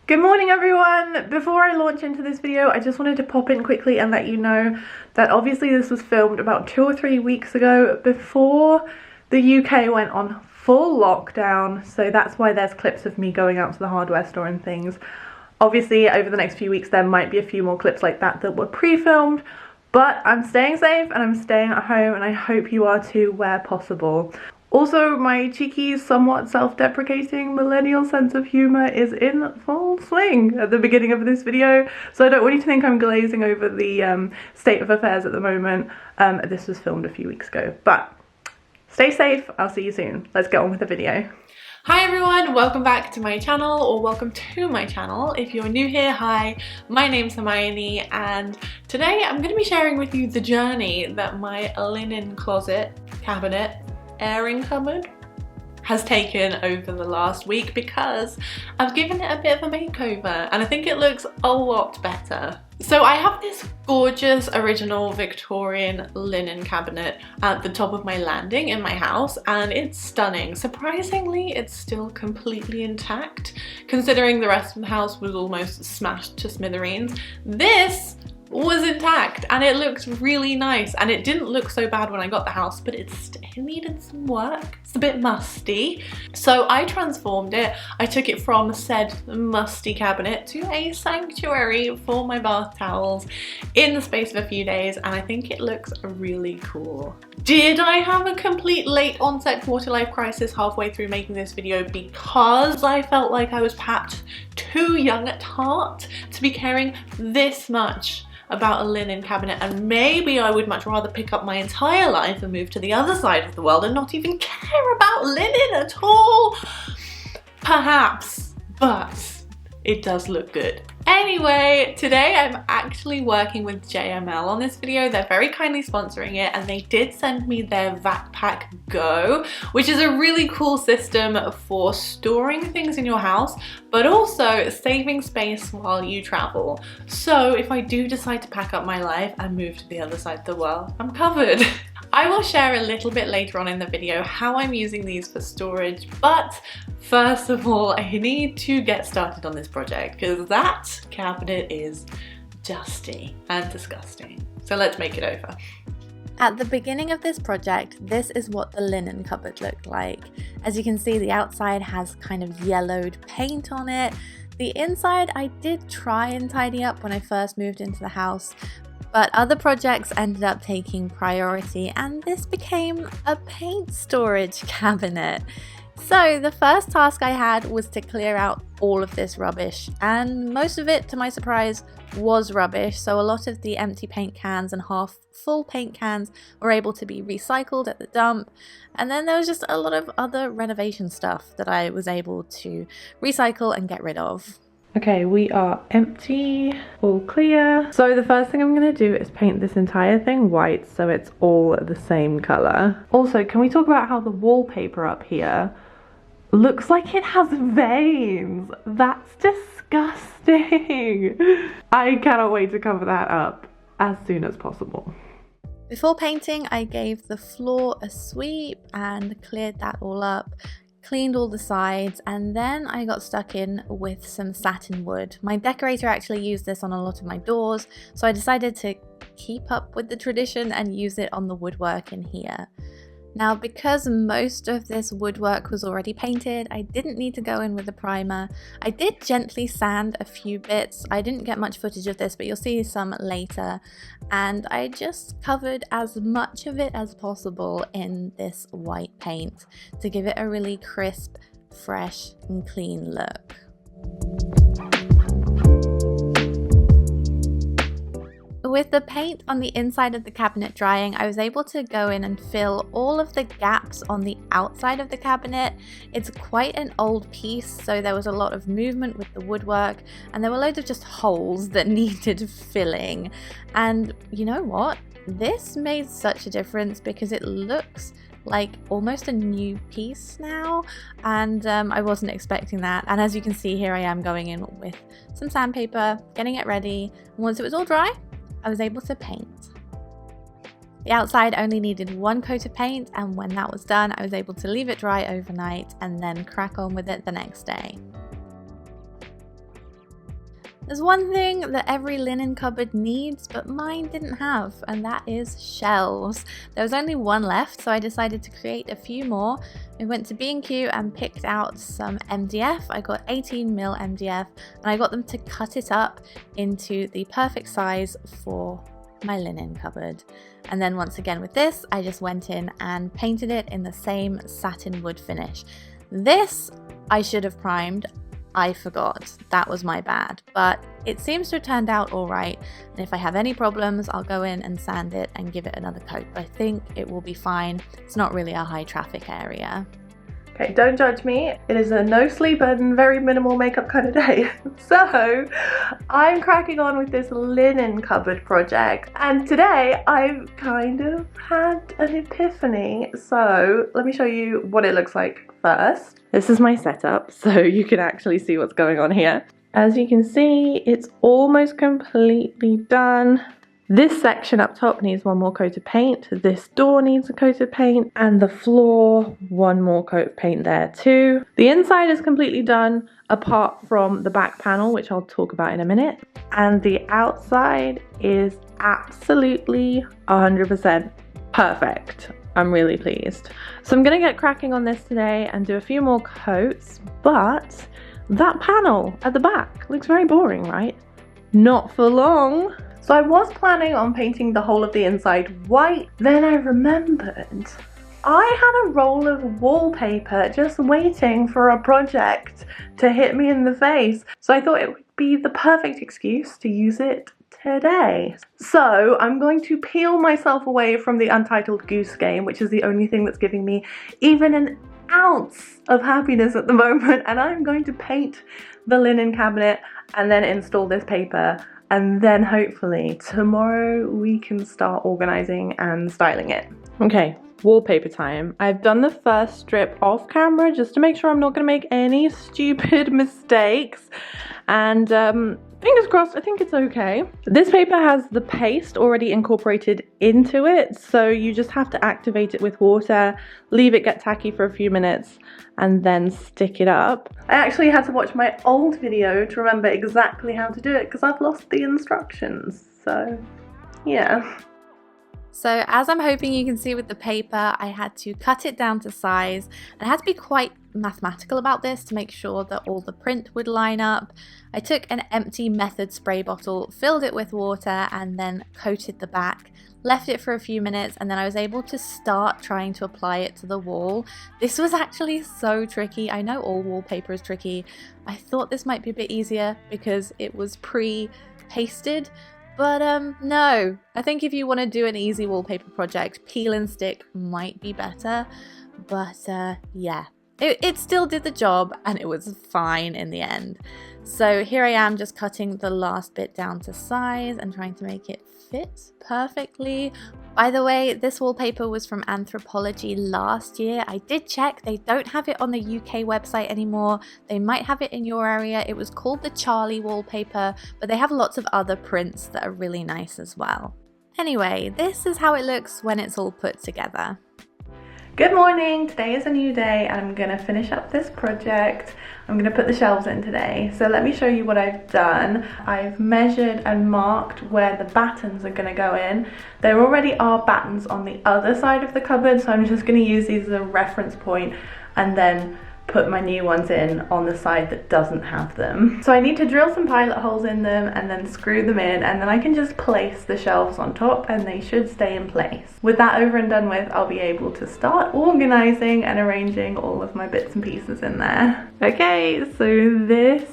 Good morning everyone! Before I launch into this video, I just wanted to pop in quickly and let you know that obviously this was filmed about 2 or 3 weeks ago before the UK went on full lockdown, so that's why there's clips of me going out to the hardware store and things. Obviously over the next few weeks there might be a few more clips like that that were pre-filmed, but I'm staying safe and I'm staying at home and I hope you are too where possible. Also, my cheeky, somewhat self-deprecating millennial sense of humour is in full swing at the beginning of this video, so I don't want you to think I'm glazing over the state of affairs at the moment. This was filmed a few weeks ago, but stay safe, I'll see you soon. Let's get on with the video. Hi everyone, welcome back to my channel, or welcome to my channel. If you're new here, hi, my name's Hermione, and today I'm going to be sharing with you the journey that my linen closet, cabinet, airing cupboard has taken over the last week, because I've given it a bit of a makeover and I think it looks a lot better. So I have this gorgeous original Victorian linen cabinet at the top of my landing in my house and it's stunning. Surprisingly, it's still completely intact considering the rest of the house was almost smashed to smithereens. This was intact and it looks really nice, and it didn't look so bad when I got the house, but it needed some work. It's a bit musty, so I transformed it. I took it from said musty cabinet to a sanctuary for my bath towels in the space of a few days, and I think it looks really cool. Did I have a complete late onset quarter life crisis halfway through making this video because I felt like I was perhaps too young at heart to be caring this much about a linen cabinet, and maybe I would much rather pick up my entire life and move to the other side of the world and not even care about linen at all? Perhaps, but it does look good. Anyway, today I'm actually working with JML on this video. They're very kindly sponsoring it, and they did send me their VacPack Go, which is a really cool system for storing things in your house, but also saving space while you travel. So if I do decide to pack up my life and move to the other side of the world, I'm covered. I will share a little bit later on in the video how I'm using these for storage, but first of all, I need to get started on this project because that cabinet is dusty and disgusting. So let's make it over. At the beginning of this project, this is what the linen cupboard looked like. As you can see, the outside has kind of yellowed paint on it. The inside I did try and tidy up when I first moved into the house, but other projects ended up taking priority and this became a paint storage cabinet. So the first task I had was to clear out all of this rubbish, and most of it, to my surprise, was rubbish. So a lot of the empty paint cans and half full paint cans were able to be recycled at the dump, and then there was just a lot of other renovation stuff that I was able to recycle and get rid of. Okay, we are empty, all clear. So the first thing I'm gonna do is paint this entire thing white so it's all the same color. Also, can we talk about how the wallpaper up here looks like it has veins? That's disgusting. I cannot wait to cover that up as soon as possible. Before painting, I gave the floor a sweep and cleared that all up, cleaned all the sides, and then I got stuck in with some satin wood. My decorator actually used this on a lot of my doors, so I decided to keep up with the tradition and use it on the woodwork in here. Now, because most of this woodwork was already painted, I didn't need to go in with a primer. I did gently sand a few bits. I didn't get much footage of this, but you'll see some later. And I just covered as much of it as possible in this white paint to give it a really crisp, fresh, and clean look. With the paint on the inside of the cabinet drying, I was able to go in and fill all of the gaps on the outside of the cabinet. It's quite an old piece, so there was a lot of movement with the woodwork, and there were loads of just holes that needed filling. And you know what? This made such a difference because it looks like almost a new piece now, and I wasn't expecting that. And as you can see here, I am going in with some sandpaper, getting it ready, and once it was all dry, I was able to paint. The outside only needed one coat of paint, and when that was done, I was able to leave it dry overnight and then crack on with it the next day. There's one thing that every linen cupboard needs, but mine didn't have, and that is shelves. There was only one left, so I decided to create a few more. We went to B&Q and picked out some MDF. I got 18mm MDF, and I got them to cut it up into the perfect size for my linen cupboard. And then once again with this, I just went in and painted it in the same satin wood finish. This I should have primed. I forgot. That was my bad, but it seems to have turned out all right, and if I have any problems I'll go in and sand it and give it another coat, but I think it will be fine. It's not really a high traffic area. Okay, don't judge me. It is a no sleep and very minimal makeup kind of day. So I'm cracking on with this linen cupboard project, and today I've kind of had an epiphany. So let me show you what it looks like first. This is my setup, so you can actually see what's going on here. As you can see, it's almost completely done. This section up top needs one more coat of paint, this door needs a coat of paint, and the floor, one more coat of paint there too. The inside is completely done, apart from the back panel, which I'll talk about in a minute. And the outside is absolutely 100% perfect. I'm really pleased. So I'm gonna get cracking on this today and do a few more coats, but that panel at the back looks very boring, right? Not for long. So I was planning on painting the whole of the inside white. Then I remembered I had a roll of wallpaper just waiting for a project to hit me in the face. So I thought it would be the perfect excuse to use it today. So I'm going to peel myself away from the Untitled Goose Game, which is the only thing that's giving me even an ounce of happiness at the moment, and I'm going to paint the linen cabinet and then install this paper, and then hopefully tomorrow we can start organizing and styling it. Okay, wallpaper time. I've done the first strip off camera just to make sure I'm not going to make any stupid mistakes, and fingers crossed, I think it's okay. This paper has the paste already incorporated into it, so you just have to activate it with water, leave it get tacky for a few minutes, and then stick it up. I actually had to watch my old video to remember exactly how to do it because I've lost the instructions, so yeah. So as I'm hoping you can see with the paper, I had to cut it down to size, and I had to be quite mathematical about this to make sure that all the print would line up. I took an empty Method spray bottle, filled it with water, and then coated the back, left it for a few minutes, and then I was able to start trying to apply it to the wall. This was actually so tricky. I know all wallpaper is tricky. I thought this might be a bit easier because it was pre-pasted, but no. I think if you want to do an easy wallpaper project, peel and stick might be better, but yeah. It still did the job, and it was fine in the end. So here I am just cutting the last bit down to size and trying to make it fit perfectly. By the way, this wallpaper was from Anthropology last year. I did check, they don't have it on the UK website anymore. They might have it in your area. It was called the Charlie wallpaper, but they have lots of other prints that are really nice as well. Anyway, this is how it looks when it's all put together. Good morning, today is a new day and I'm gonna finish up this project. I'm gonna put the shelves in today. So let me show you what I've done. I've measured and marked where the battens are gonna go in. There already are battens on the other side of the cupboard, so I'm just gonna use these as a reference point and then put my new ones in on the side that doesn't have them. So I need to drill some pilot holes in them and then screw them in, and then I can just place the shelves on top and they should stay in place. With that over and done with, I'll be able to start organizing and arranging all of my bits and pieces in there. Okay, so this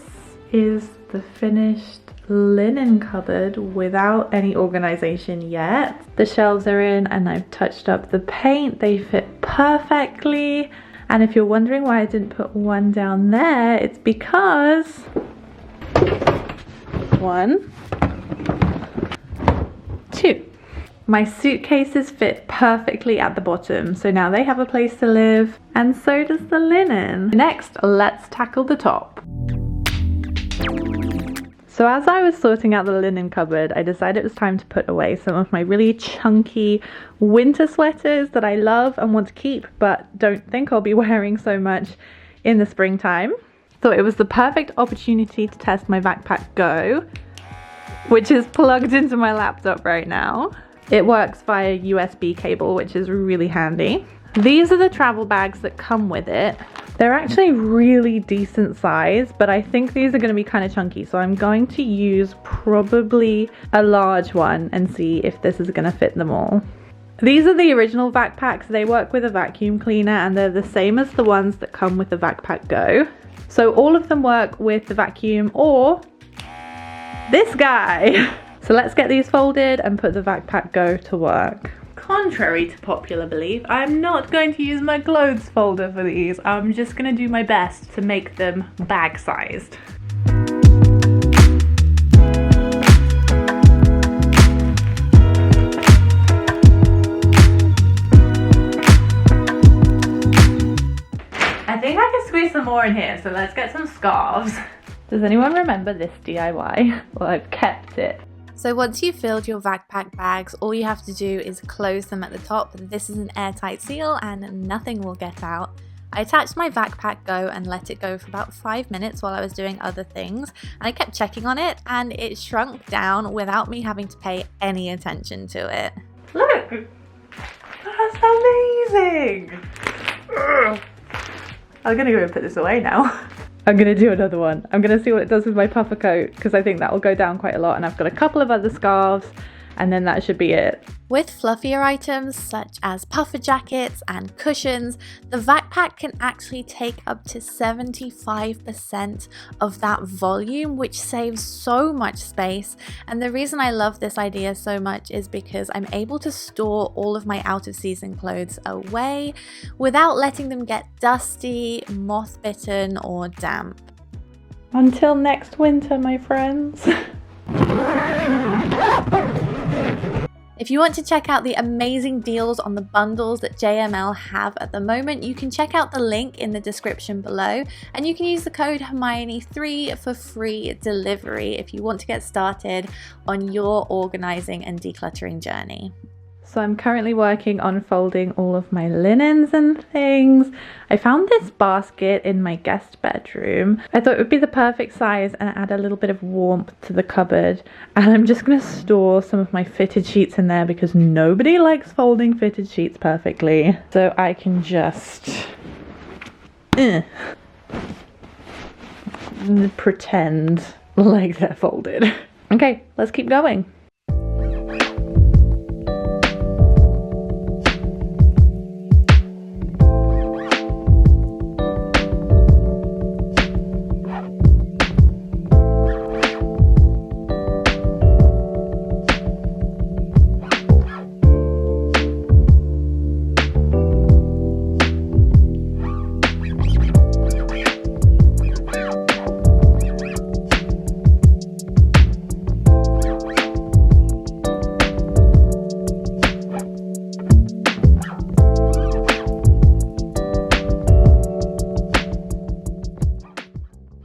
is the finished linen cupboard without any organization yet. The shelves are in and I've touched up the paint. They fit perfectly. And if you're wondering why I didn't put one down there, it's because 1, 2. My suitcases fit perfectly at the bottom, so now they have a place to live, and so does the linen. Next, let's tackle the top. So as I was sorting out the linen cupboard, I decided it was time to put away some of my really chunky winter sweaters that I love and want to keep, but don't think I'll be wearing so much in the springtime. Thought it was the perfect opportunity to test my VacPack Go, which is plugged into my laptop right now. It works via USB cable, which is really handy. These are the travel bags that come with it. They're actually really decent size, but I think these are going to be kind of chunky, so I'm going to use probably a large one and see if this is going to fit them all. These are the original VacPacks. They work with a vacuum cleaner and they're the same as the ones that come with the VacPack Go. So all of them work with the vacuum or this guy. So let's get these folded and put the VacPack Go to work. Contrary to popular belief, I'm not going to use my clothes folder for these. I'm just going to do my best to make them bag-sized. I think I can squeeze some more in here, so let's get some scarves. Does anyone remember this DIY? Well, I've kept it. So once you've filled your VacPack bags, all you have to do is close them at the top. This is an airtight seal and nothing will get out. I attached my VacPack Go and let it go for about 5 minutes while I was doing other things. And I kept checking on it and it shrunk down without me having to pay any attention to it. Look! That's amazing! Ugh. I'm gonna go and put this away now. I'm gonna do another one. I'm gonna see what it does with my puffer coat because I think that will go down quite a lot, and I've got a couple of other scarves and then that should be it. With fluffier items such as puffer jackets and cushions, the VacPack can actually take up to 75% of that volume, which saves so much space. And the reason I love this idea so much is because I'm able to store all of my out of season clothes away without letting them get dusty, moth-bitten or damp. Until next winter, my friends. If you want to check out the amazing deals on the bundles that JML have at the moment, you can check out the link in the description below, and you can use the code Hermione3 for free delivery if you want to get started on your organizing and decluttering journey. So I'm currently working on folding all of my linens and things. I found this basket in my guest bedroom. I thought it would be the perfect size and add a little bit of warmth to the cupboard. And I'm just going to store some of my fitted sheets in there because nobody likes folding fitted sheets perfectly. So I can just pretend like they're folded. Okay, let's keep going.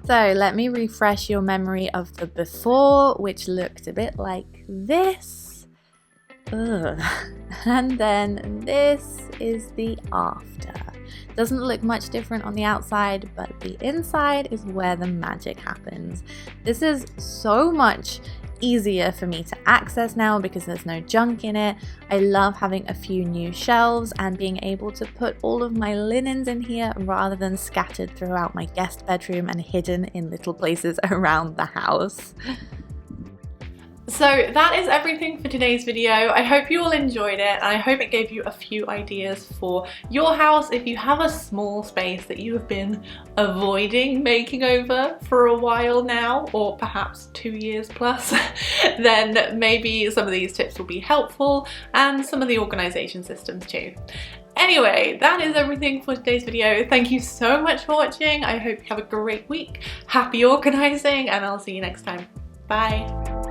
So let me refresh your memory of the before, which looked a bit like this. Ugh. And then this is the after. Doesn't look much different on the outside, but the inside is where the magic happens. This is so much easier for me to access now because there's no junk in it. I love having a few new shelves and being able to put all of my linens in here rather than scattered throughout my guest bedroom and hidden in little places around the house. So that is everything for today's video. I hope you all enjoyed it, and I hope it gave you a few ideas for your house if you have a small space that you have been avoiding making over for a while now, or perhaps 2 years plus. Then maybe some of these tips will be helpful, and some of the organization systems too. Anyway, that is everything for today's video. Thank you so much for watching. I hope you have a great week. Happy organizing, and I'll see you next time. Bye.